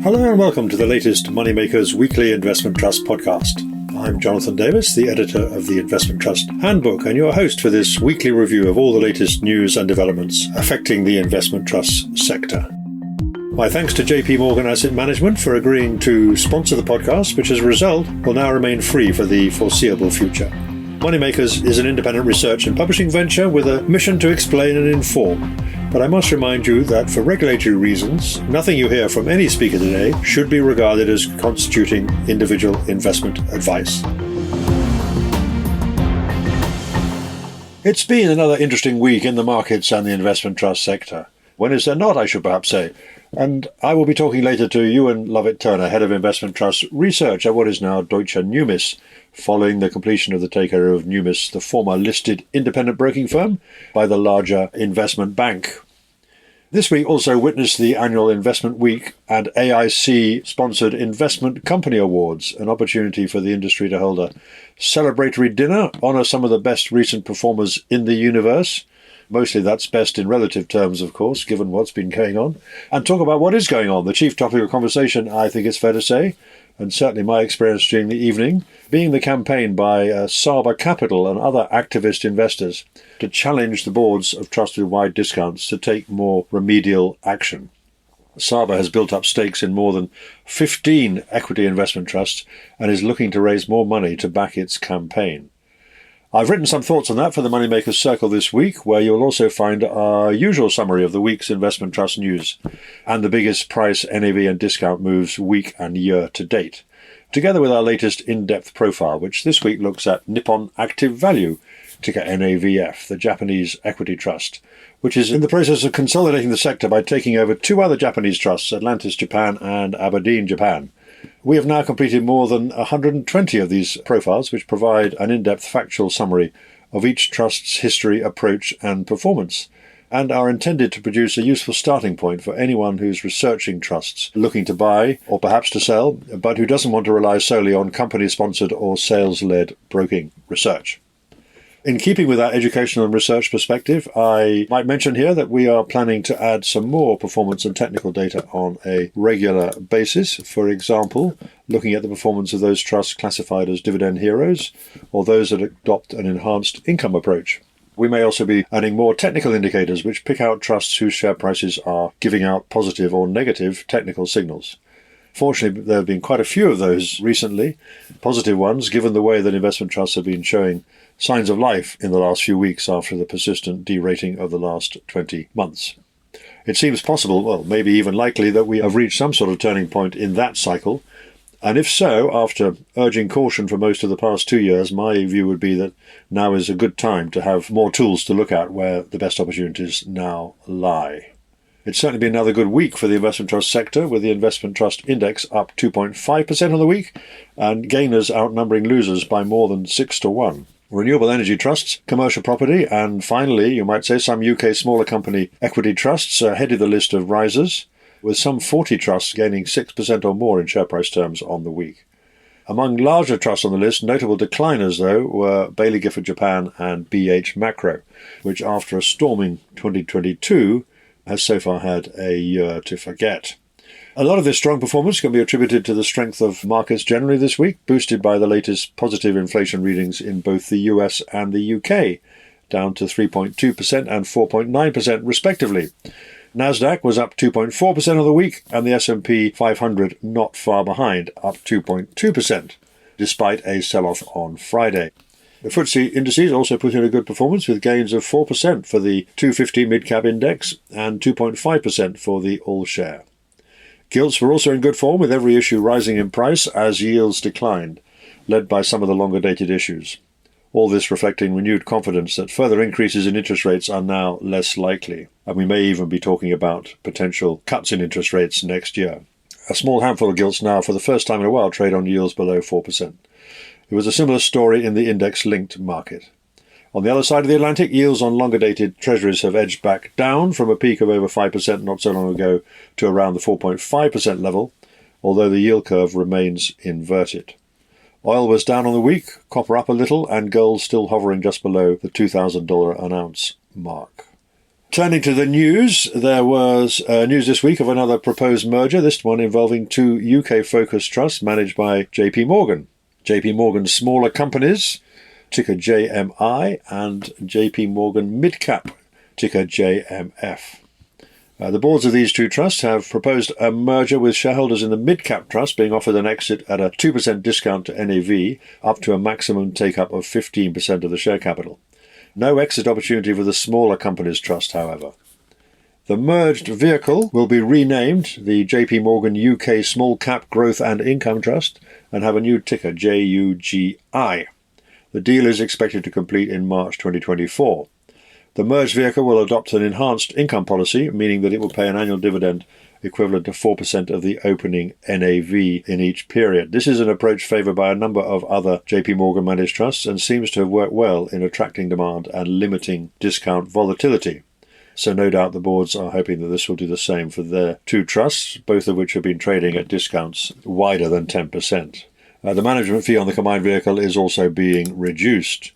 Hello and welcome to the latest Moneymakers Weekly Investment Trust podcast. I'm Jonathan Davis, the editor of the Investment Trust Handbook, and your host for this weekly review of all the latest news and developments affecting the investment trust sector. My thanks to JPMorgan Asset Management for agreeing to sponsor the podcast, which as a result will now remain free for the foreseeable future. Moneymakers is an independent research and publishing venture with a mission to explain and inform. But I must remind you that for regulatory reasons, nothing you hear from any speaker today should be regarded as constituting individual investment advice. It's been another interesting week in the markets and the investment trust sector. When is there not, I should perhaps say. And I will be talking later to Ewan Lovett-Turner, Head of Investment Trust Research at what is now Deutsche Numis, following the completion of the takeover of Numis, the former listed independent broking firm, by the larger investment bank. This week also witnessed the annual Investment Week and AIC-sponsored Investment Company Awards, an opportunity for the industry to hold a celebratory dinner, honour some of the best recent performers in the universe. Mostly that's best in relative terms, of course, given what's been going on, and talk about what is going on. The chief topic of conversation, I think it's fair to say, and certainly my experience during the evening, being the campaign by Saba Capital and other activist investors to challenge the boards of trusted wide discounts to take more remedial action. Saba has built up stakes in more than 15 equity investment trusts and is looking to raise more money to back its campaign. I've written some thoughts on that for the Moneymakers Circle this week, where you'll also find our usual summary of the week's investment trust news and the biggest price, NAV and discount moves week and year to date, together with our latest in-depth profile, which this week looks at Nippon Active Value, ticker NAVF, the Japanese equity trust, which is in the process of consolidating the sector by taking over two other Japanese trusts, Atlantis Japan and Aberdeen Japan. We have now completed more than 120 of these profiles, which provide an in-depth factual summary of each trust's history, approach and performance, and are intended to produce a useful starting point for anyone who's researching trusts, looking to buy or perhaps to sell, but who doesn't want to rely solely on company-sponsored or sales-led broking research. In keeping with our educational and research perspective, I might mention here that we are planning to add some more performance and technical data on a regular basis. For example, looking at the performance of those trusts classified as dividend heroes or those that adopt an enhanced income approach. We may also be adding more technical indicators which pick out trusts whose share prices are giving out positive or negative technical signals. Fortunately, there have been quite a few of those recently, positive ones, given the way that investment trusts have been showing signs of life in the last few weeks after the persistent derating of the last 20 months. It seems possible, well, maybe even likely, that we have reached some sort of turning point in that cycle. And if so, after urging caution for most of the past 2 years, my view would be that now is a good time to have more tools to look at where the best opportunities now lie. It's certainly been another good week for the investment trust sector, with the investment trust index up 2.5% on the week and gainers outnumbering losers by more than 6-1. Renewable energy trusts, commercial property, and finally, you might say, some UK smaller company equity trusts headed the list of risers, with some 40 trusts gaining 6% or more in share price terms on the week. Among larger trusts on the list, notable decliners, though, were Baillie, Gifford, Japan and BH Macro, which after a storming 2022 has so far had a year to forget. A lot of this strong performance can be attributed to the strength of markets generally this week, boosted by the latest positive inflation readings in both the US and the UK, down to 3.2% and 4.9% respectively. Nasdaq was up 2.4% on the week, and the S&P 500 not far behind, up 2.2%, despite a sell-off on Friday. The FTSE indices also put in a good performance, with gains of 4% for the 250 mid-cap index and 2.5% for the all-share. Gilts were also in good form, with every issue rising in price as yields declined, led by some of the longer-dated issues. All this reflecting renewed confidence that further increases in interest rates are now less likely, and we may even be talking about potential cuts in interest rates next year. A small handful of gilts now, for the first time in a while, trade on yields below 4%. It was a similar story in the index-linked market. On the other side of the Atlantic, yields on longer-dated treasuries have edged back down from a peak of over 5% not so long ago to around the 4.5% level, although the yield curve remains inverted. Oil was down on the week, copper up a little, and gold still hovering just below the $2,000 an ounce mark. Turning to the news, there was news this week of another proposed merger, this one involving two UK-focused trusts managed by JPMorgan. JPMorgan Smaller Companies, ticker JMI, and JPMorgan Midcap, ticker JMF. The boards of these two trusts have proposed a merger with shareholders in the Midcap Trust being offered an exit at a 2% discount to NAV, up to a maximum take-up of 15% of the share capital. No exit opportunity for the Smaller Companies Trust, however. The merged vehicle will be renamed the JPMorgan UK Small Cap Growth and Income Trust and have a new ticker, JUGI. The deal is expected to complete in March 2024. The merged vehicle will adopt an enhanced income policy, meaning that it will pay an annual dividend equivalent to 4% of the opening NAV in each period. This is an approach favoured by a number of other JPMorgan managed trusts and seems to have worked well in attracting demand and limiting discount volatility. So no doubt the boards are hoping that this will do the same for their two trusts, both of which have been trading at discounts wider than 10%. The management fee on the combined vehicle is also being reduced.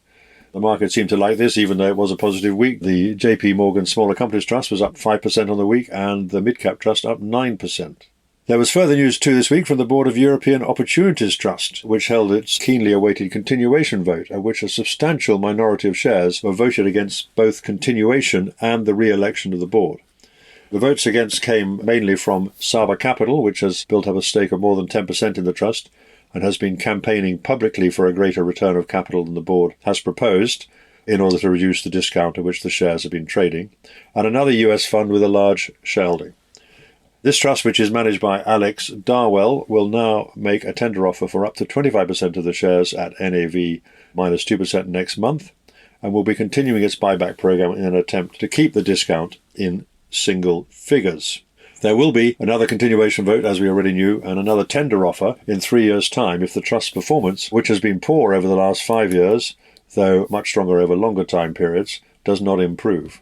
The market seemed to like this, even though it was a positive week. The JPMorgan Smaller Companies Trust was up 5% on the week, and the Midcap Trust up 9%. There was further news too this week from the Board of European Opportunities Trust, which held its keenly awaited continuation vote, at which a substantial minority of shares were voted against both continuation and the re-election of the board. The votes against came mainly from Saba Capital, which has built up a stake of more than 10% in the trust, and has been campaigning publicly for a greater return of capital than the board has proposed in order to reduce the discount at which the shares have been trading, and another US fund with a large shareholding. This trust, which is managed by Alex Darwell, will now make a tender offer for up to 25% of the shares at NAV minus 2% next month, and will be continuing its buyback program in an attempt to keep the discount in single figures. There will be another continuation vote, as we already knew, and another tender offer in 3 years' time if the trust's performance, which has been poor over the last 5 years, though much stronger over longer time periods, does not improve.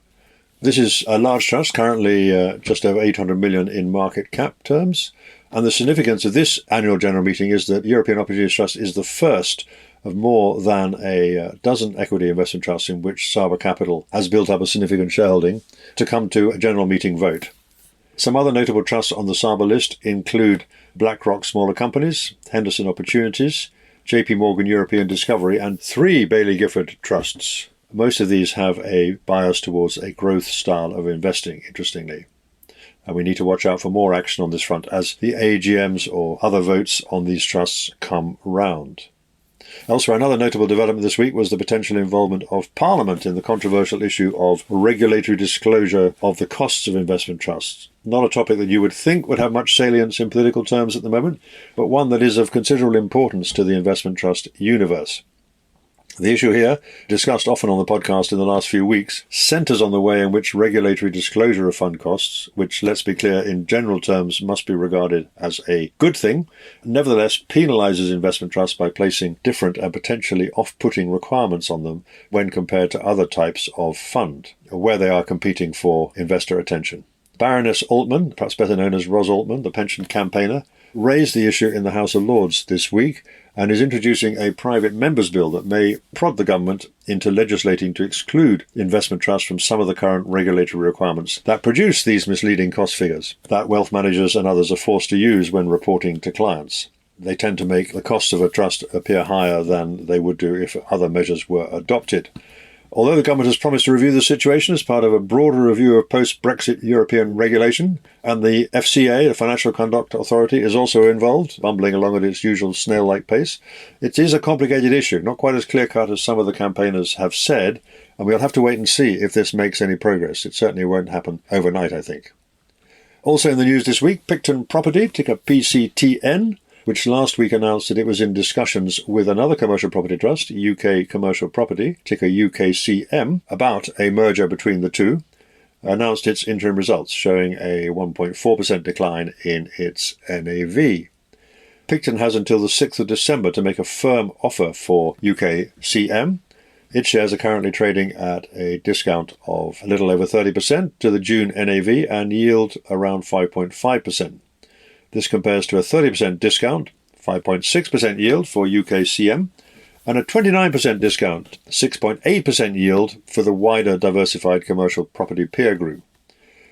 This is a large trust, currently just over 800 million in market cap terms, and the significance of this annual general meeting is that European Opportunities Trust is the first of more than a dozen equity investment trusts in which Saba Capital has built up a significant shareholding to come to a general meeting vote. Some other notable trusts on the Saba list include BlackRock Smaller Companies, Henderson Opportunities, JPMorgan European Discovery, and 3 Baillie Gifford trusts. Most of these have a bias towards a growth style of investing, interestingly. And we need to watch out for more action on this front as the AGMs or other votes on these trusts come round. Elsewhere, another notable development this week was the potential involvement of Parliament in the controversial issue of regulatory disclosure of the costs of investment trusts. Not a topic that you would think would have much salience in political terms at the moment, but one that is of considerable importance to the investment trust universe. The issue here, discussed often on the podcast in the last few weeks, centres on the way in which regulatory disclosure of fund costs, which, let's be clear, in general terms must be regarded as a good thing, nevertheless penalises investment trusts by placing different and potentially off-putting requirements on them when compared to other types of fund, where they are competing for investor attention. Baroness Altman, perhaps better known as Ros Altman, the pension campaigner, raised the issue in the House of Lords this week and is introducing a private members' bill that may prod the government into legislating to exclude investment trusts from some of the current regulatory requirements that produce these misleading cost figures that wealth managers and others are forced to use when reporting to clients. They tend to make the costs of a trust appear higher than they would do if other measures were adopted. Although the government has promised to review the situation as part of a broader review of post-Brexit European regulation, and the FCA, the Financial Conduct Authority, is also involved, bumbling along at its usual snail-like pace, it is a complicated issue, not quite as clear-cut as some of the campaigners have said, and we'll have to wait and see if this makes any progress. It certainly won't happen overnight, I think. Also in the news this week, Picton Property, ticker PCTN, which last week announced that it was in discussions with another commercial property trust, UK Commercial Property, ticker UKCM, about a merger between the two, announced its interim results, showing a 1.4% decline in its NAV. Picton has until the 6th of December to make a firm offer for UKCM. Its shares are currently trading at a discount of a little over 30% to the June NAV and yield around 5.5%. This compares to a 30% discount, 5.6% yield for UKCM, and a 29% discount, 6.8% yield for the wider diversified commercial property peer group.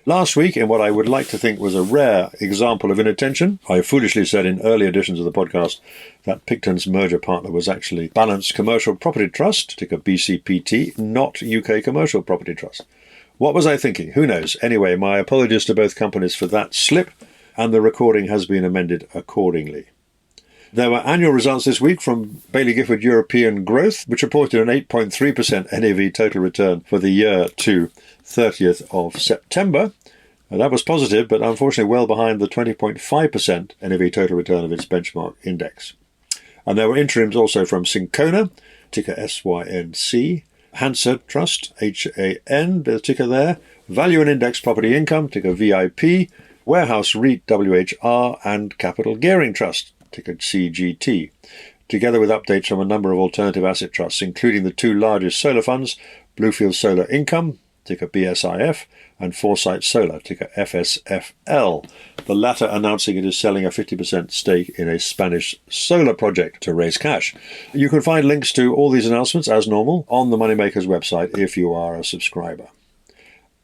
Last week, in what I would like to think was a rare example of inattention, I foolishly said in early editions of the podcast that Picton's merger partner was actually Balanced Commercial Property Trust, ticker BCPT, not UK Commercial Property Trust. What was I thinking? Who knows? Anyway, my apologies to both companies for that slip, and the recording has been amended accordingly. There were annual results this week from Baillie Gifford European Growth, which reported an 8.3% NAV total return for the year to 30th of September. And that was positive, but unfortunately well behind the 20.5% NAV total return of its benchmark index. And there were interims also from Syncona, ticker SYNC, Hansa Trust, HAN, the ticker there, Value and Index Property Income, ticker VIP, Warehouse REIT WHR, and Capital Gearing Trust, ticker CGT, together with updates from a number of alternative asset trusts, including the two largest solar funds, Bluefield Solar Income, ticker BSIF, and Foresight Solar, ticker FSFL, the latter announcing it is selling a 50% stake in a Spanish solar project to raise cash. You can find links to all these announcements, as normal, on the Moneymakers website if you are a subscriber.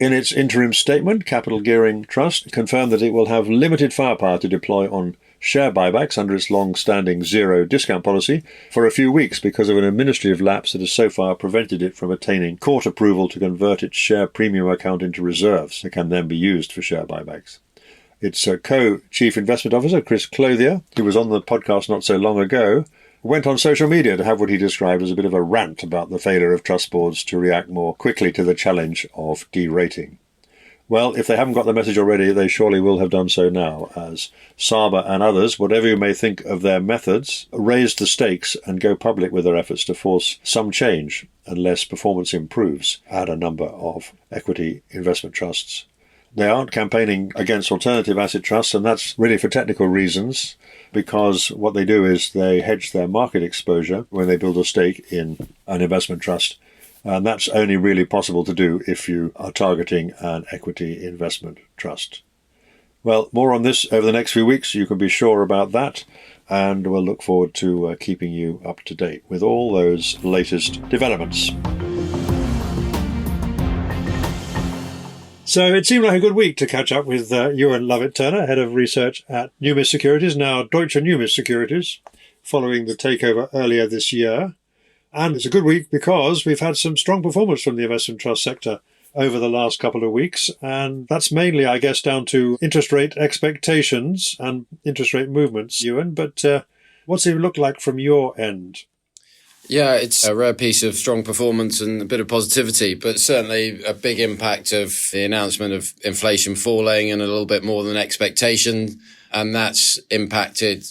In its interim statement, Capital Gearing Trust confirmed that it will have limited firepower to deploy on share buybacks under its long-standing zero discount policy for a few weeks because of an administrative lapse that has so far prevented it from attaining court approval to convert its share premium account into reserves that can then be used for share buybacks. Its co-chief investment officer, Chris Clothier, who was on the podcast not so long ago, went on social media to have what he described as a bit of a rant about the failure of trust boards to react more quickly to the challenge of derating. Well, if they haven't got the message already, they surely will have done so now, as Saba and others, whatever you may think of their methods, raise the stakes and go public with their efforts to force some change unless performance improves at a number of equity investment trusts. They aren't campaigning against alternative asset trusts, and that's really for technical reasons, because what they do is they hedge their market exposure when they build a stake in an investment trust. And that's only really possible to do if you are targeting an equity investment trust. Well, more on this over the next few weeks. You can be sure about that. And we'll look forward to keeping you up to date with all those latest developments. So it seemed like a good week to catch up with Ewan Lovett-Turner, Head of Research at Numis Securities, now Deutsche Numis Securities, following the takeover earlier this year. And it's a good week because we've had some strong performance from the investment trust sector over the last couple of weeks. And that's mainly, I guess, down to interest rate expectations and interest rate movements, Ewan. But what's it look like from your end? Yeah, it's a rare piece of strong performance and a bit of positivity, but certainly a big impact of the announcement of inflation falling and a little bit more than expectation. And that's impacted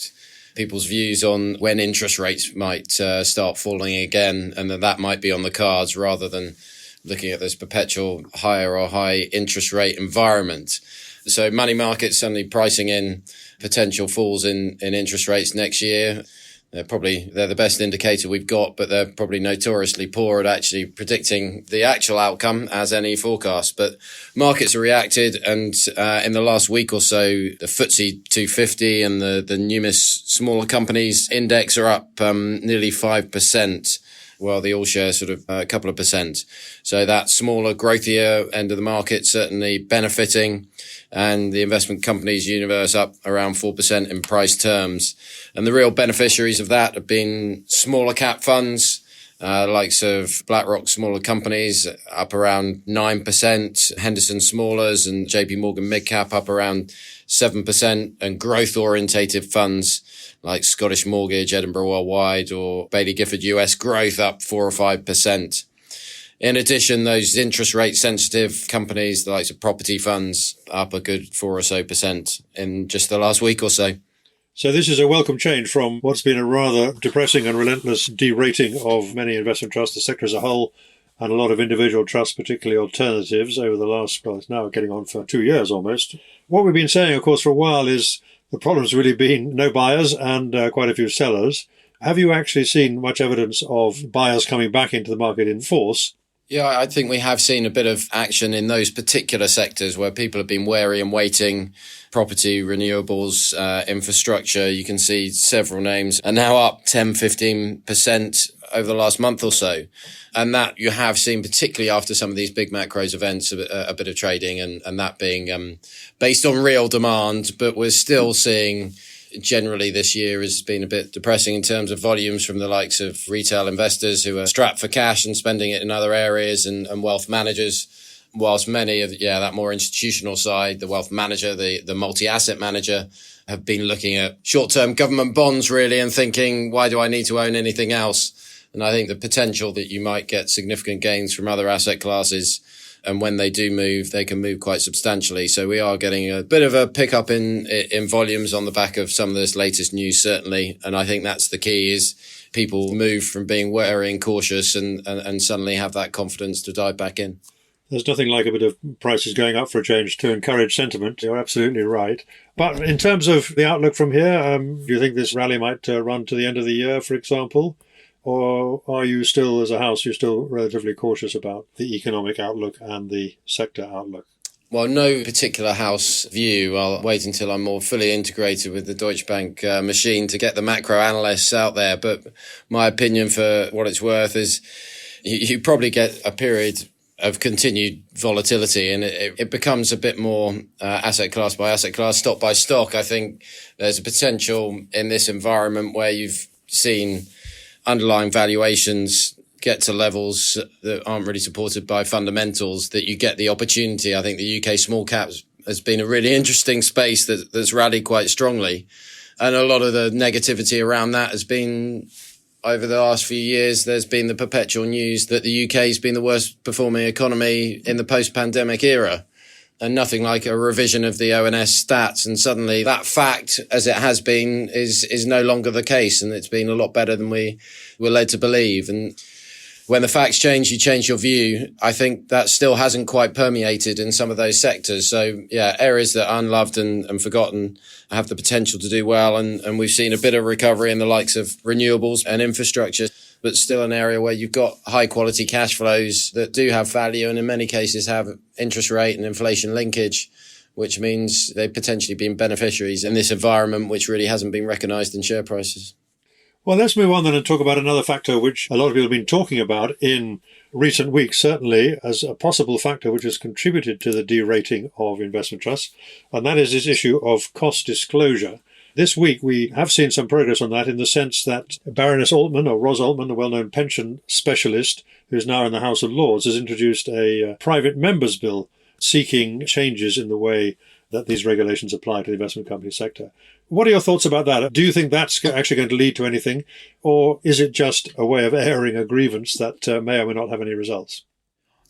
people's views on when interest rates might start falling again, and that might be on the cards rather than looking at this perpetual higher or high interest rate environment. So money markets suddenly pricing in potential falls in interest rates next year. They're the best indicator we've got, but they're probably notoriously poor at actually predicting the actual outcome as any forecast. But markets have reacted, and in the last week or so, the FTSE 250 and the Numis smaller companies index are up nearly 5%, while the all share sort of a couple of percent. So that smaller, growthier end of the market certainly benefiting, and the investment companies universe up around 4% in price terms. And the real beneficiaries of that have been smaller cap funds, likes of BlackRock smaller companies up around 9%, Henderson smallers and JPMorgan mid cap up around 7%, and growth orientated funds like Scottish Mortgage, Edinburgh Worldwide, or Baillie Gifford US Growth up 4 or 5%. In addition, those interest rate sensitive companies, the likes of property funds, up a good 4 or so% in just the last week or so. So this is a welcome change from what's been a rather depressing and relentless derating of many investment trusts, the sector as a whole, and a lot of individual trusts, particularly alternatives, over the last, well, it's now getting on for 2 years almost. What we've been saying, of course, for a while is the problem's really been no buyers and quite a few sellers. Have you actually seen much evidence of buyers coming back into the market in force? Yeah, I think we have seen a bit of action in those particular sectors where people have been wary and waiting. Property, renewables, infrastructure. You can see several names are now up 10, 15% over the last month or so. And that you have seen, particularly after some of these big macros events, a bit of trading and that being based on real demand. But we're still seeing generally this year has been a bit depressing in terms of volumes from the likes of retail investors who are strapped for cash and spending it in other areas and wealth managers. Whilst many of, that more institutional side, the wealth manager, the multi-asset manager, have been looking at short-term government bonds really and thinking, why do I need to own anything else? And I think the potential that you might get significant gains from other asset classes, and when they do move, they can move quite substantially. So we are getting a bit of a pickup in volumes on the back of some of this latest news, certainly. And I think that's the key, is people move from being wary and cautious and suddenly have that confidence to dive back in. There's nothing like a bit of prices going up for a change to encourage sentiment. You're absolutely right. But in terms of the outlook from here, do you think this rally might run to the end of the year, for example? Or are you still, as a house, you're still relatively cautious about the economic outlook and the sector outlook? Well, no particular house view. I'll wait until I'm more fully integrated with the Deutsche Bank machine to get the macro analysts out there. But my opinion, for what it's worth, is you probably get a period of continued volatility, and it becomes a bit more asset class by asset class, stock by stock. I think there's a potential in this environment where you've seen underlying valuations get to levels that aren't really supported by fundamentals, that you get the opportunity. I think the UK small caps has been a really interesting space that's rallied quite strongly. And a lot of the negativity around that has been, over the last few years, there's been the perpetual news that the UK has been the worst performing economy in the post-pandemic era. And nothing like a revision of the ONS stats. And suddenly that fact, as it has been, is no longer the case. And it's been a lot better than we were led to believe. And when the facts change, you change your view. I think that still hasn't quite permeated in some of those sectors. So, areas that are unloved and forgotten have the potential to do well. And we've seen a bit of recovery in the likes of renewables and infrastructure, but still an area where you've got high quality cash flows that do have value and in many cases have interest rate and inflation linkage, which means they've potentially been beneficiaries in this environment, which really hasn't been recognised in share prices. Well, let's move on then and talk about another factor which a lot of people have been talking about in recent weeks, certainly as a possible factor which has contributed to the derating of investment trusts, and that is this issue of cost disclosure. This week, we have seen some progress on that in the sense that Baroness Altman, or Ros Altman, a well-known pension specialist who's now in the House of Lords, has introduced a private members' bill seeking changes in the way that these regulations apply to the investment company sector. What are your thoughts about that? Do you think that's actually going to lead to anything, or is it just a way of airing a grievance that may or may not have any results?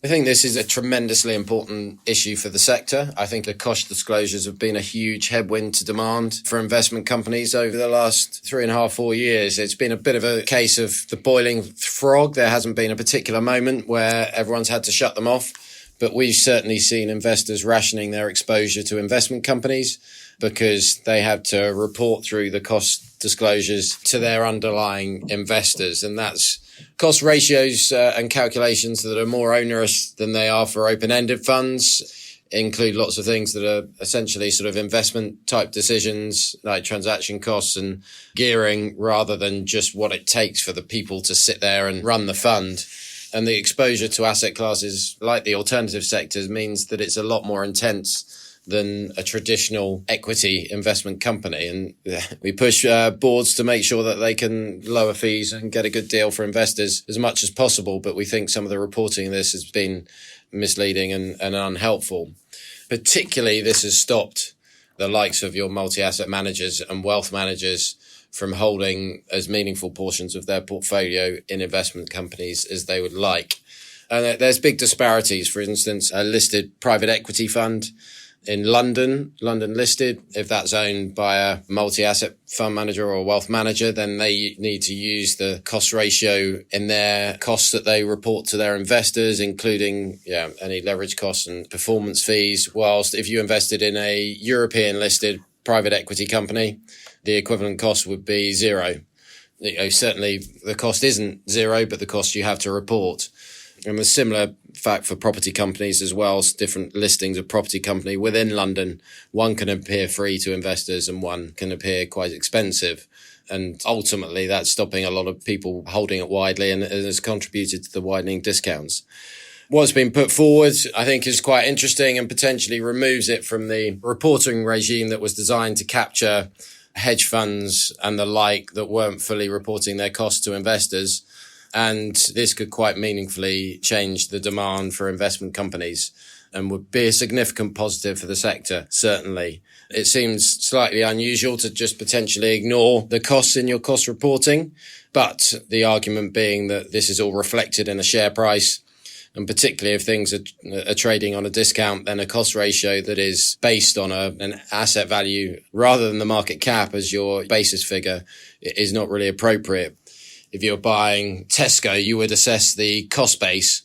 I think this is a tremendously important issue for the sector. I think the cost disclosures have been a huge headwind to demand for investment companies over the last 3.5, 4 years. It's been a bit of a case of the boiling frog. There hasn't been a particular moment where everyone's had to shut them off, but we've certainly seen investors rationing their exposure to investment companies because they have to report through the cost disclosures to their underlying investors. And that's cost ratios and calculations that are more onerous than they are for open-ended funds, include lots of things that are essentially sort of investment type decisions like transaction costs and gearing, rather than just what it takes for the people to sit there and run the fund. And the exposure to asset classes like the alternative sectors means that it's a lot more intense than a traditional equity investment company. And we push boards to make sure that they can lower fees and get a good deal for investors as much as possible. But we think some of the reporting of this has been misleading and unhelpful. Particularly, this has stopped the likes of your multi-asset managers and wealth managers from holding as meaningful portions of their portfolio in investment companies as they would like. And there's big disparities. For instance, a listed private equity fund in London listed, if that's owned by a multi-asset fund manager or a wealth manager, then they need to use the cost ratio in their costs that they report to their investors, including any leverage costs and performance fees. Whilst if you invested in a European listed private equity company, the equivalent cost would be zero. Certainly the cost isn't zero, but the cost you have to report. And a similar fact, for property companies as well, different listings of property company within London, one can appear free to investors and one can appear quite expensive. And ultimately, that's stopping a lot of people holding it widely and has contributed to the widening discounts. What's been put forward, I think, is quite interesting and potentially removes it from the reporting regime that was designed to capture hedge funds and the like that weren't fully reporting their costs to investors. And this could quite meaningfully change the demand for investment companies and would be a significant positive for the sector, certainly. It seems slightly unusual to just potentially ignore the costs in your cost reporting, but the argument being that this is all reflected in a share price, and particularly if things are trading on a discount, then a cost ratio that is based on an asset value rather than the market cap as your basis figure is not really appropriate. If you're buying Tesco, you would assess the cost base,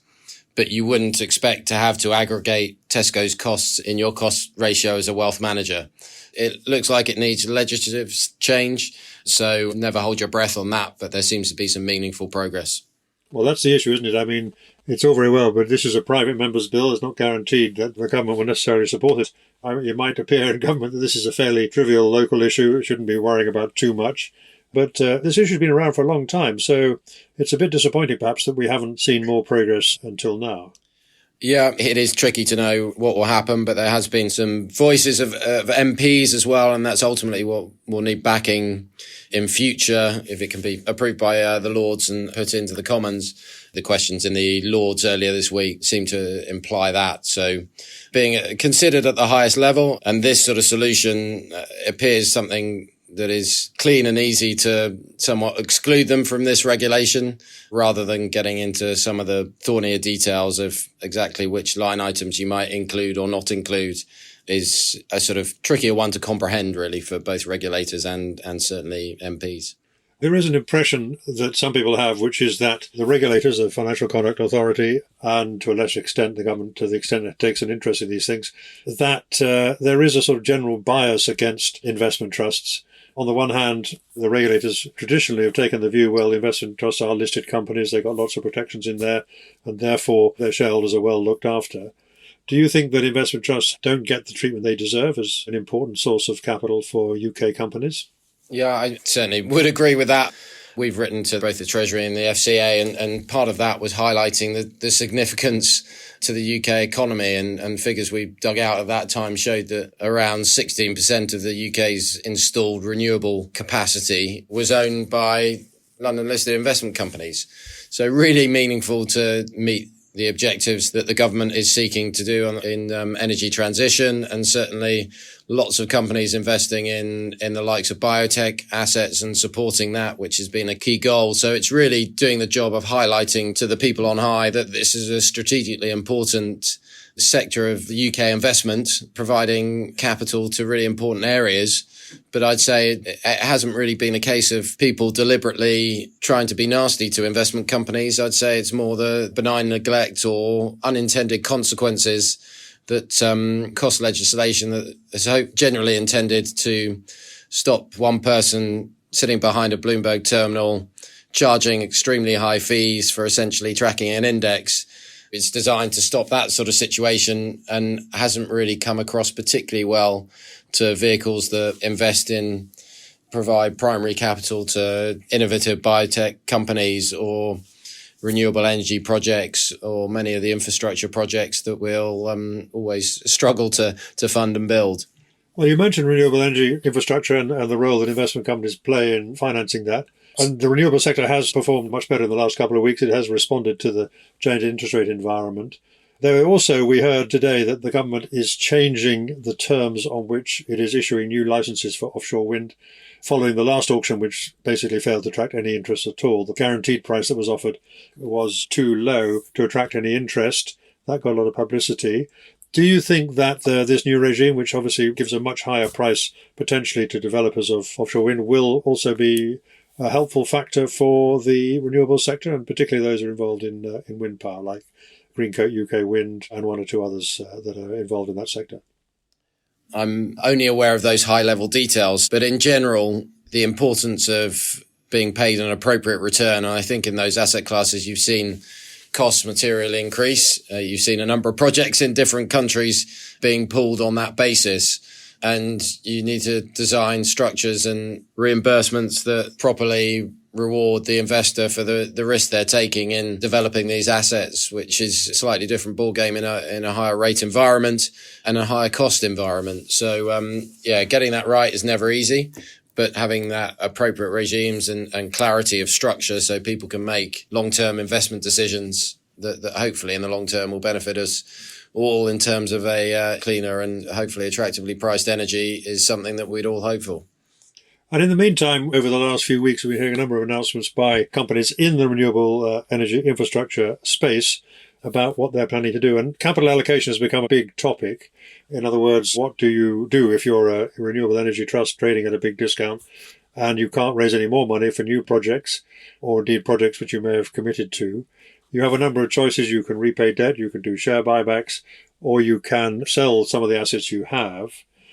but you wouldn't expect to have to aggregate Tesco's costs in your cost ratio as a wealth manager. It looks like it needs legislative change, so never hold your breath on that, but there seems to be some meaningful progress. Well, that's the issue, isn't it? I mean, it's all very well, but this is a private member's bill. It's not guaranteed that the government will necessarily support it. It might appear in government that this is a fairly trivial local issue. It shouldn't be worrying about too much. But this issue's been around for a long time, so it's a bit disappointing, perhaps, that we haven't seen more progress until now. Yeah, it is tricky to know what will happen, but there has been some voices of MPs as well, and that's ultimately what will need backing in future if it can be approved by the Lords and put into the Commons. The questions in the Lords earlier this week seem to imply that. So being considered at the highest level, and this sort of solution appears something that is clean and easy to somewhat exclude them from this regulation rather than getting into some of the thornier details of exactly which line items you might include or not include is a sort of trickier one to comprehend really for both regulators and certainly MPs. There is an impression that some people have, which is that the regulators, the Financial Conduct Authority, and to a lesser extent the government, to the extent it takes an interest in these things, that there is a sort of general bias against investment trusts. On the one hand, the regulators traditionally have taken the view, well, investment trusts are listed companies, they've got lots of protections in there, and therefore their shareholders are well looked after. Do you think that investment trusts don't get the treatment they deserve as an important source of capital for UK companies? Yeah, I certainly would agree with that. We've written to both the Treasury and the FCA, and part of that was highlighting the significance to the UK economy, and figures we dug out at that time showed that around 16% of the UK's installed renewable capacity was owned by London-listed investment companies. So really meaningful to meet the objectives that the government is seeking to do in energy transition, and certainly lots of companies investing in the likes of biotech assets and supporting that, which has been a key goal. So it's really doing the job of highlighting to the people on high that this is a strategically important sector of the UK investment, providing capital to really important areas. But I'd say it hasn't really been a case of people deliberately trying to be nasty to investment companies. I'd say it's more the benign neglect or unintended consequences that cost legislation that is generally intended to stop one person sitting behind a Bloomberg terminal charging extremely high fees for essentially tracking an index. It's designed to stop that sort of situation and hasn't really come across particularly well to vehicles that invest in, provide primary capital to innovative biotech companies or renewable energy projects or many of the infrastructure projects that we'll always struggle to fund and build. Well, you mentioned renewable energy infrastructure and the role that investment companies play in financing that. And the renewable sector has performed much better in the last couple of weeks. It has responded to the changed interest rate environment. Though also we heard today that the government is changing the terms on which it is issuing new licenses for offshore wind. Following the last auction, which basically failed to attract any interest at all, the guaranteed price that was offered was too low to attract any interest. That got a lot of publicity. Do you think that this new regime, which obviously gives a much higher price potentially to developers of offshore wind, will also be a helpful factor for the renewable sector, and particularly those who are involved in wind power, like Greencoat UK Wind and one or two others that are involved in that sector? I'm only aware of those high-level details, but in general, the importance of being paid an appropriate return, and I think in those asset classes you've seen costs materially increase. You've seen a number of projects in different countries being pulled on that basis. And you need to design structures and reimbursements that properly reward the investor for the risk they're taking in developing these assets, which is a slightly different ballgame in a higher rate environment and a higher cost environment. So, getting that right is never easy, but having that appropriate regimes and clarity of structure so people can make long-term investment decisions that hopefully in the long term will benefit us all in terms of a cleaner and hopefully attractively priced energy is something that we'd all hope for. And in the meantime, over the last few weeks, we've been hearing a number of announcements by companies in the renewable energy infrastructure space about what they're planning to do. And capital allocation has become a big topic. In other words, what do you do if you're a renewable energy trust trading at a big discount and you can't raise any more money for new projects or indeed projects which you may have committed to? You have a number of choices. You can repay debt, you can do share buybacks, or you can sell some of the assets you have.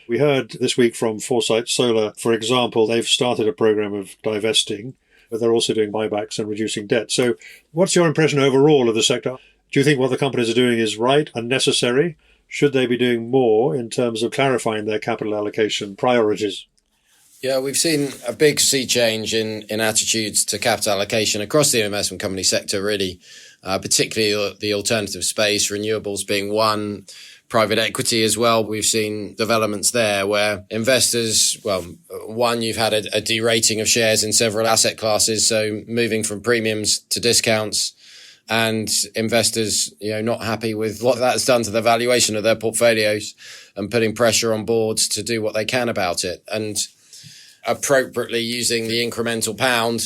We heard this week from Foresight Solar, for example, they've started a program of divesting, but they're also doing buybacks and reducing debt. So what's your impression overall of the sector? Do you think what the companies are doing is right and necessary? Should they be doing more in terms of clarifying their capital allocation priorities? Yeah, we've seen a big sea change in attitudes to capital allocation across the investment company sector, really, particularly the alternative space, renewables being one, private equity as well. We've seen developments there where investors, one, you've had a derating of shares in several asset classes, so moving from premiums to discounts, and investors, not happy with what that's done to the valuation of their portfolios and putting pressure on boards to do what they can about it. And appropriately using the incremental pound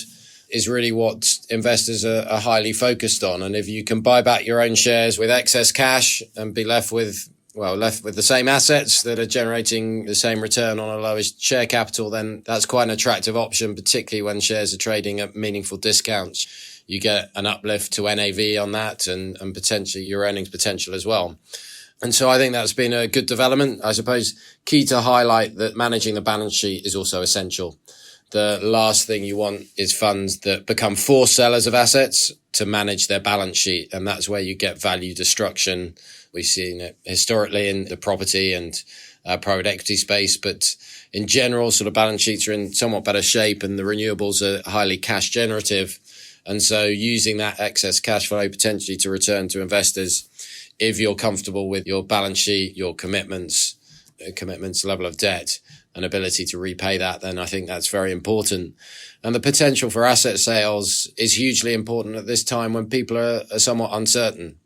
is really what investors are highly focused on. And if you can buy back your own shares with excess cash and be left with the same assets that are generating the same return on a lower share capital, then that's quite an attractive option, particularly when shares are trading at meaningful discounts. You get an uplift to NAV on that and potentially your earnings potential as well. And so I think that's been a good development. I suppose key to highlight that managing the balance sheet is also essential. The last thing you want is funds that become forced sellers of assets to manage their balance sheet. And that's where you get value destruction. We've seen it historically in the property and private equity space, but in general, sort of balance sheets are in somewhat better shape and the renewables are highly cash generative. And so using that excess cash flow potentially to return to investors, if you're comfortable with your balance sheet, your commitments, level of debt and ability to repay that, then I think that's very important. And the potential for asset sales is hugely important at this time when people are somewhat uncertain.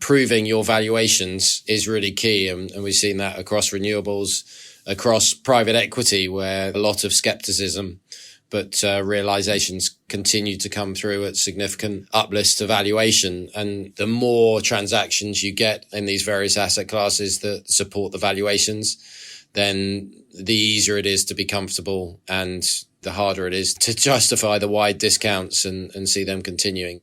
Proving your valuations is really key. And we've seen that across renewables, across private equity, where a lot of skepticism, but realizations continue to come through at significant uplifts to valuation. And the more transactions you get in these various asset classes that support the valuations, then the easier it is to be comfortable and the harder it is to justify the wide discounts and see them continuing.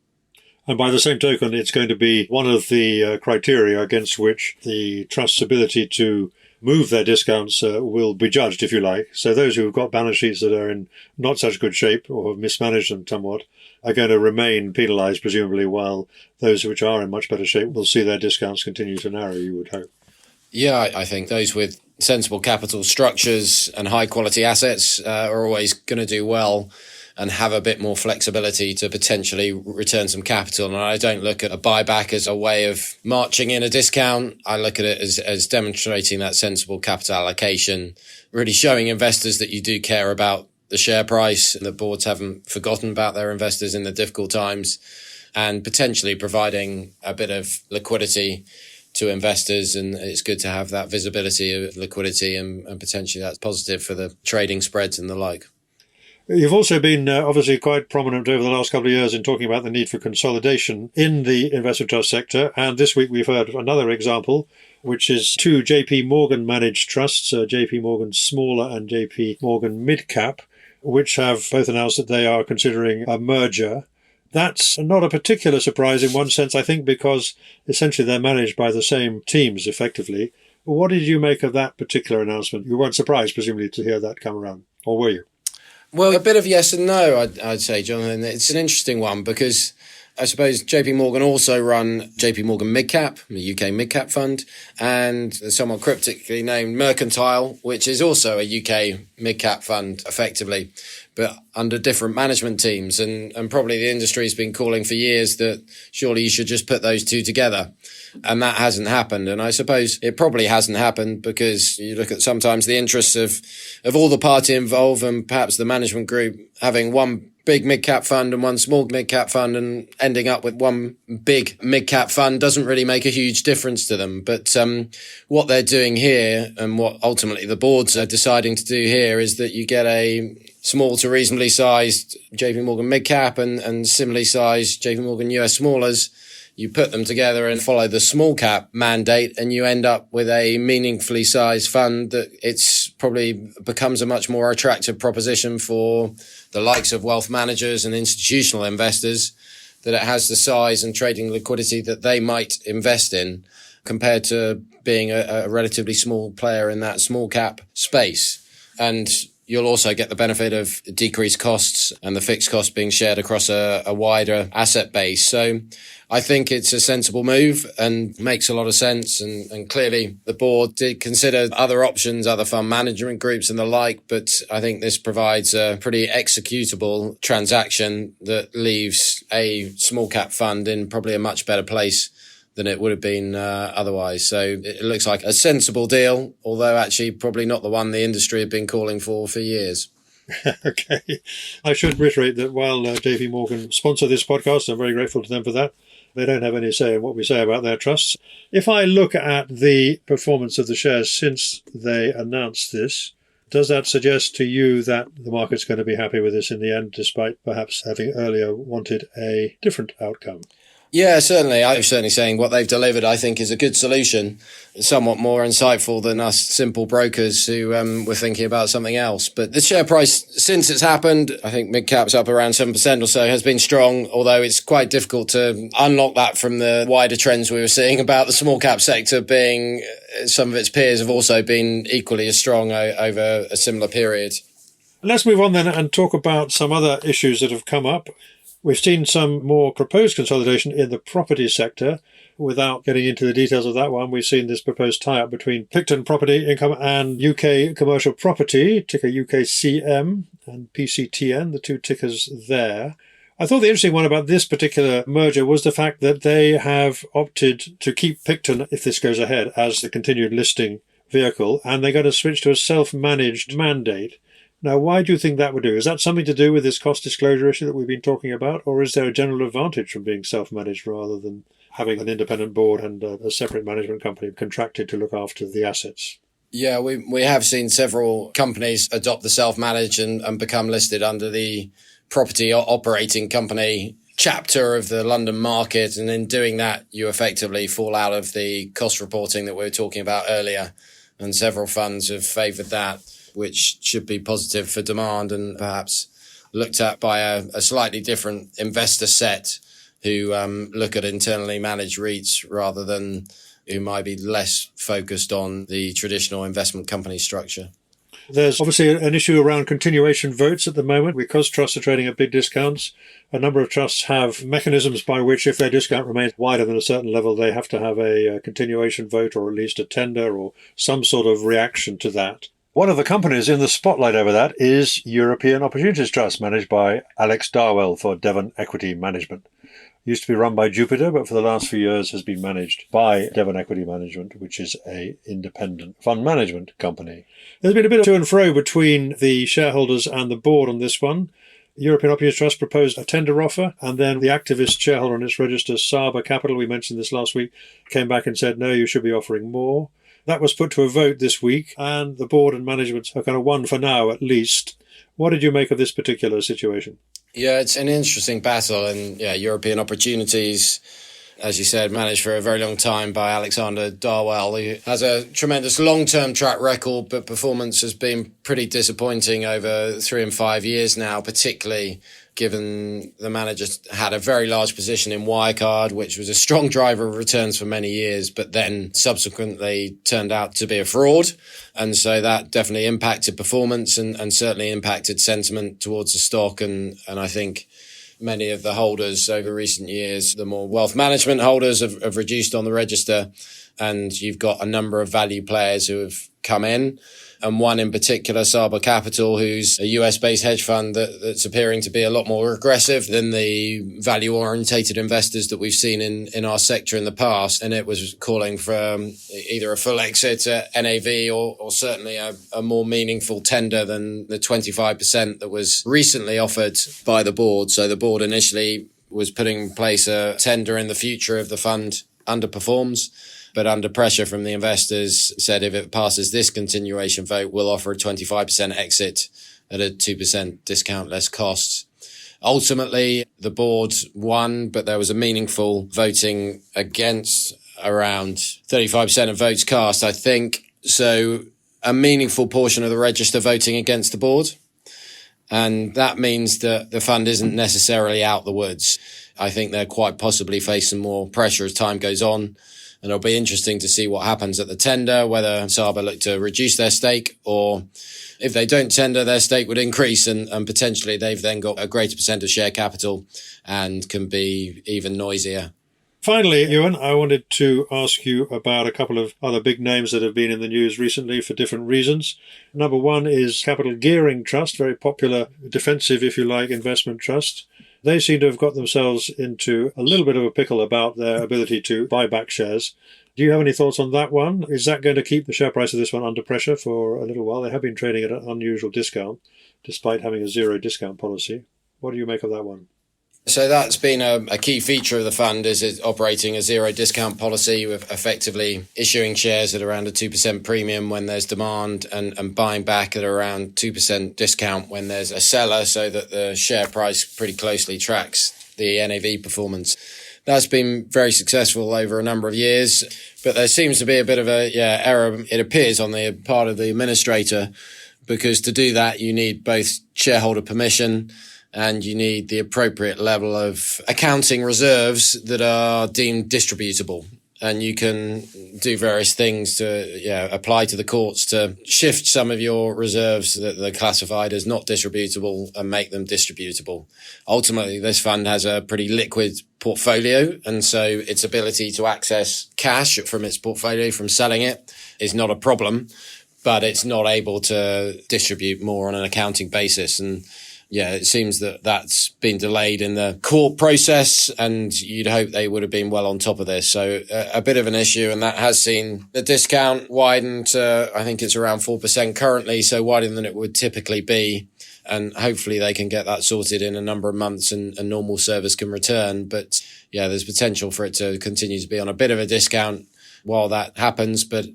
And by the same token, it's going to be one of the criteria against which the trust's ability to move their discounts will be judged, if you like. So those who have got balance sheets that are in not such good shape or have mismanaged them somewhat are going to remain penalised, presumably, while those which are in much better shape will see their discounts continue to narrow, you would hope. Yeah, I think those with sensible capital structures and high quality assets are always going to do well and have a bit more flexibility to potentially return some capital. And I don't look at a buyback as a way of marching in a discount. I look at it as demonstrating that sensible capital allocation, really showing investors that you do care about the share price and that boards haven't forgotten about their investors in the difficult times, and potentially providing a bit of liquidity to investors. And it's good to have that visibility of liquidity and potentially that's positive for the trading spreads and the like. You've also been obviously quite prominent over the last couple of years in talking about the need for consolidation in the investment trust sector. And this week we've heard another example, which is two JPMorgan managed trusts, JPMorgan Smaller and JPMorgan Mid Cap, which have both announced that they are considering a merger. That's not a particular surprise in one sense, I think, because essentially they're managed by the same teams effectively. What did you make of that particular announcement? You weren't surprised, presumably, to hear that come around, or were you? Well, a bit of yes and no, I'd say, Jonathan. It's an interesting one because I suppose JPMorgan also run JPMorgan Midcap, the UK Midcap Fund, and the somewhat cryptically named Mercantile, which is also a UK Midcap Fund, effectively, but under different management teams. And probably the industry's been calling for years that surely you should just put those two together. And that hasn't happened. And I suppose it probably hasn't happened because you look at sometimes the interests of all the party involved and perhaps the management group having one big mid-cap fund and one small mid-cap fund, and ending up with one big mid-cap fund doesn't really make a huge difference to them. But what they're doing here, and what ultimately the boards are deciding to do here, is that you get a small to reasonably sized JPMorgan mid-cap and similarly sized JPMorgan US smallers. You put them together and follow the small cap mandate, and you end up with a meaningfully sized fund that it's probably becomes a much more attractive proposition for the likes of wealth managers and institutional investors, that it has the size and trading liquidity that they might invest in compared to being a relatively small player in that small cap space. And you'll also get the benefit of decreased costs and the fixed cost being shared across a wider asset base. So I think it's a sensible move and makes a lot of sense. And clearly the board did consider other options, other fund management groups and the like, but I think this provides a pretty executable transaction that leaves a small cap fund in probably a much better place than it would have been otherwise. So it looks like a sensible deal, although actually probably not the one the industry had been calling for years. Okay. I should reiterate that while JP Morgan sponsor this podcast, I'm very grateful to them for that. They don't have any say in what we say about their trusts. If I look at the performance of the shares since they announced this, does that suggest to you that the market's going to be happy with this in the end, despite perhaps having earlier wanted a different outcome? Yeah, certainly. I'm certainly saying what they've delivered, I think, is a good solution, somewhat more insightful than us simple brokers who were thinking about something else. But the share price, since it's happened, I think mid-cap's up around 7% or so, has been strong, although it's quite difficult to unlock that from the wider trends we were seeing about the small cap sector being, some of its peers have also been equally as strong over a similar period. Let's move on then and talk about some other issues that have come up. We've seen some more proposed consolidation in the property sector. Without getting into the details of that one, we've seen this proposed tie-up between Picton Property Income and UK Commercial Property, ticker UKCM, and PCTN, the two tickers there. I thought the interesting one about this particular merger was the fact that they have opted to keep Picton, if this goes ahead, as the continued listing vehicle, and they're going to switch to a self-managed mandate. Now, why do you think that would do? Is that something to do with this cost disclosure issue that we've been talking about, or is there a general advantage from being self-managed rather than having an independent board and a separate management company contracted to look after the assets? Yeah, we have seen several companies adopt the self-manage and become listed under the property operating company chapter of the London market. And in doing that, you effectively fall out of the cost reporting that we were talking about earlier. And several funds have favoured that, which should be positive for demand and perhaps looked at by a slightly different investor set who look at internally managed REITs rather than who might be less focused on the traditional investment company structure. There's obviously an issue around continuation votes at the moment because trusts are trading at big discounts. A number of trusts have mechanisms by which if their discount remains wider than a certain level, they have to have a continuation vote or at least a tender or some sort of reaction to that. One of the companies in the spotlight over that is European Opportunities Trust, managed by Alex Darwell for Devon Equity Management. Used to be run by Jupiter, but for the last few years has been managed by Devon Equity Management, which is an independent fund management company. There's been a bit of to and fro between the shareholders and the board on this one. European Opportunities Trust proposed a tender offer, and then the activist shareholder on its register, Saba Capital, we mentioned this last week, came back and said, no, you should be offering more. That was put to a vote this week, and the board and management have kind of won for now, at least. What did you make of this particular situation? Yeah, it's an interesting battle, and European Opportunities, as you said, managed for a very long time by Alexander Darwell, who has a tremendous long-term track record, but performance has been pretty disappointing over 3 and 5 years now, particularly given the manager had a very large position in Wirecard, which was a strong driver of returns for many years, but then subsequently turned out to be a fraud. And so that definitely impacted performance and certainly impacted sentiment towards the stock. And I think many of the holders over recent years, the more wealth management holders have reduced on the register, and you've got a number of value players who have come in. And one in particular, Saba Capital, who's a US-based hedge fund that's appearing to be a lot more aggressive than the value-orientated investors that we've seen in our sector in the past. And it was calling for either a full exit at NAV or certainly a more meaningful tender than the 25% that was recently offered by the board. So the board initially was putting in place a tender in the future if the fund underperforms, but under pressure from the investors said if it passes this continuation vote, we'll offer a 25% exit at a 2% discount less costs. Ultimately, the board won, but there was a meaningful voting against, around 35% of votes cast, I think. So a meaningful portion of the register voting against the board. And that means that the fund isn't necessarily out the woods. I think they'll quite possibly face some more pressure as time goes on. And it'll be interesting to see what happens at the tender, whether Saba look to reduce their stake, or if they don't tender, their stake would increase and potentially they've then got a greater percent of share capital and can be even noisier. Finally, Ewan, I wanted to ask you about a couple of other big names that have been in the news recently for different reasons. Number one is Capital Gearing Trust, very popular, defensive, if you like, investment trust. They seem to have got themselves into a little bit of a pickle about their ability to buy back shares. Do you have any thoughts on that one? Is that going to keep the share price of this one under pressure for a little while? They have been trading at an unusual discount, despite having a zero discount policy. What do you make of that one? So that's been a key feature of the fund, is it operating a zero discount policy with effectively issuing shares at around a 2% premium when there's demand and buying back at around 2% discount when there's a seller, so that the share price pretty closely tracks the NAV performance. That's been very successful over a number of years, but there seems to be a bit of a error, it appears, on the part of the administrator, because to do that you need both shareholder permission and you need the appropriate level of accounting reserves that are deemed distributable. And you can do various things to apply to the courts to shift some of your reserves that are classified as not distributable and make them distributable. Ultimately, this fund has a pretty liquid portfolio, and so its ability to access cash from its portfolio from selling it is not a problem, but it's not able to distribute more on an accounting basis. And it seems that that's been delayed in the court process, and you'd hope they would have been well on top of this. So a bit of an issue, and that has seen the discount widen to, I think it's around 4% currently, so wider than it would typically be. And hopefully they can get that sorted in a number of months and normal service can return. But there's potential for it to continue to be on a bit of a discount while that happens. But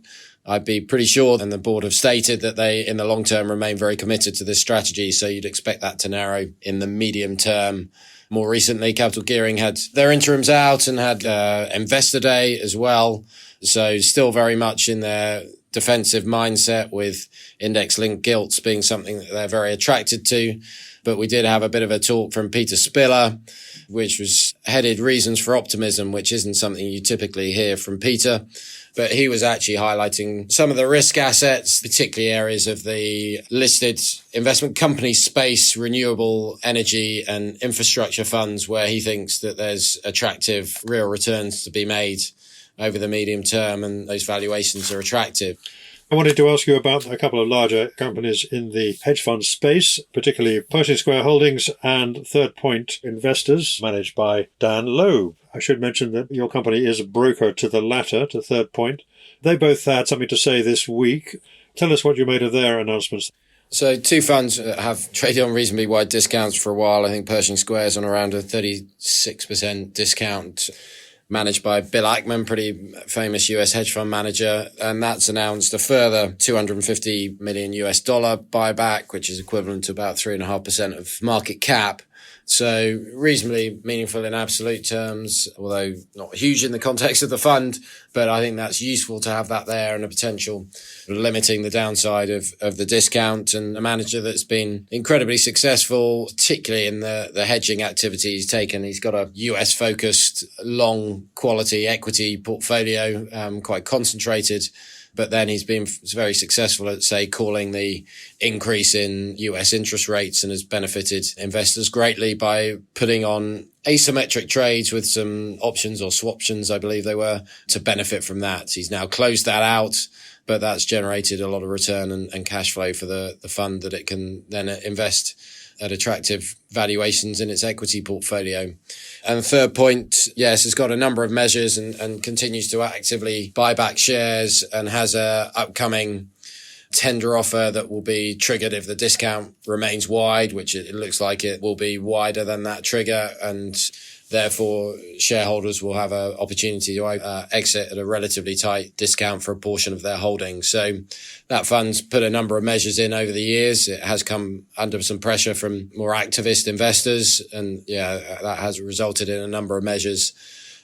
I'd be pretty sure, and the board have stated that they, in the long term, remain very committed to this strategy. So you'd expect that to narrow in the medium term. More recently, Capital Gearing had their interims out and had Investor Day as well. So still very much in their defensive mindset, with index-linked gilts being something that they're very attracted to. But we did have a bit of a talk from Peter Spiller, which was headed Reasons for Optimism, which isn't something you typically hear from Peter. But he was actually highlighting some of the risk assets, particularly areas of the listed investment company space, renewable energy and infrastructure funds, where he thinks that there's attractive real returns to be made over the medium term, and those valuations are attractive. I wanted to ask you about a couple of larger companies in the hedge fund space, particularly Pershing Square Holdings and Third Point Investors, managed by Dan Loeb. I should mention that your company is a broker to the latter, to Third Point. They both had something to say this week. Tell us what you made of their announcements. So two funds have traded on reasonably wide discounts for a while. I think Pershing Square is on around a 36% discount, managed by Bill Ackman, pretty famous US hedge fund manager. And that's announced a further $250 million buyback, which is equivalent to about 3.5% of market cap. So reasonably meaningful in absolute terms, although not huge in the context of the fund. But I think that's useful to have that there, and a potential limiting the downside of the discount, and a manager that's been incredibly successful, particularly in the hedging activity he's taken. He's got a US focused long quality equity portfolio, quite concentrated. But then he's been very successful at, say, calling the increase in US interest rates and has benefited investors greatly by putting on asymmetric trades with some options or swaptions, I believe they were, to benefit from that. He's now closed that out, but that's generated a lot of return and cash flow for the fund that it can then invest at attractive valuations in its equity portfolio. And the third point, yes, it's got a number of measures and continues to actively buy back shares and has a upcoming tender offer that will be triggered if the discount remains wide, which it looks like it will be wider than that trigger, and therefore shareholders will have an opportunity to exit at a relatively tight discount for a portion of their holdings. So that fund's put a number of measures in over the years. It has come under some pressure from more activist investors, and that has resulted in a number of measures.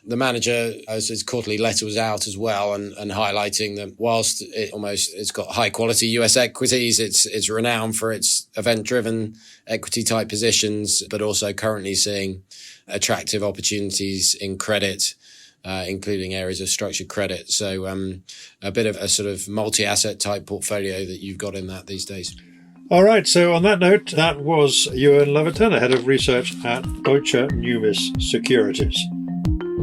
The manager has his quarterly letters out as well, and highlighting that whilst it's got high quality US equities, it's renowned for its event driven equity type positions, but also currently seeing attractive opportunities in credit, including areas of structured credit. So a bit of a sort of multi-asset type portfolio that you've got in that these days. All right, so on that note, that was Ewan Lovett-Turner, Head of Research at Deutsche Numis Securities.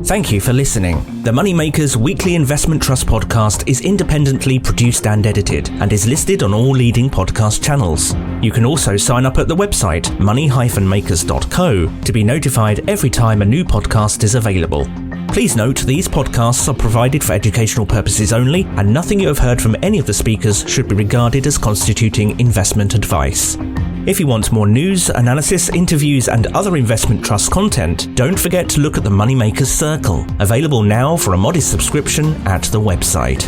Thank you for listening. The Moneymakers Weekly Investment Trust podcast is independently produced and edited and is listed on all leading podcast channels. You can also sign up at the website money-makers.co to be notified every time a new podcast is available. Please note these podcasts are provided for educational purposes only, and nothing you have heard from any of the speakers should be regarded as constituting investment advice. If you want more news, analysis, interviews and other investment trust content, don't forget to look at the Moneymakers Circle, available now for a modest subscription at the website.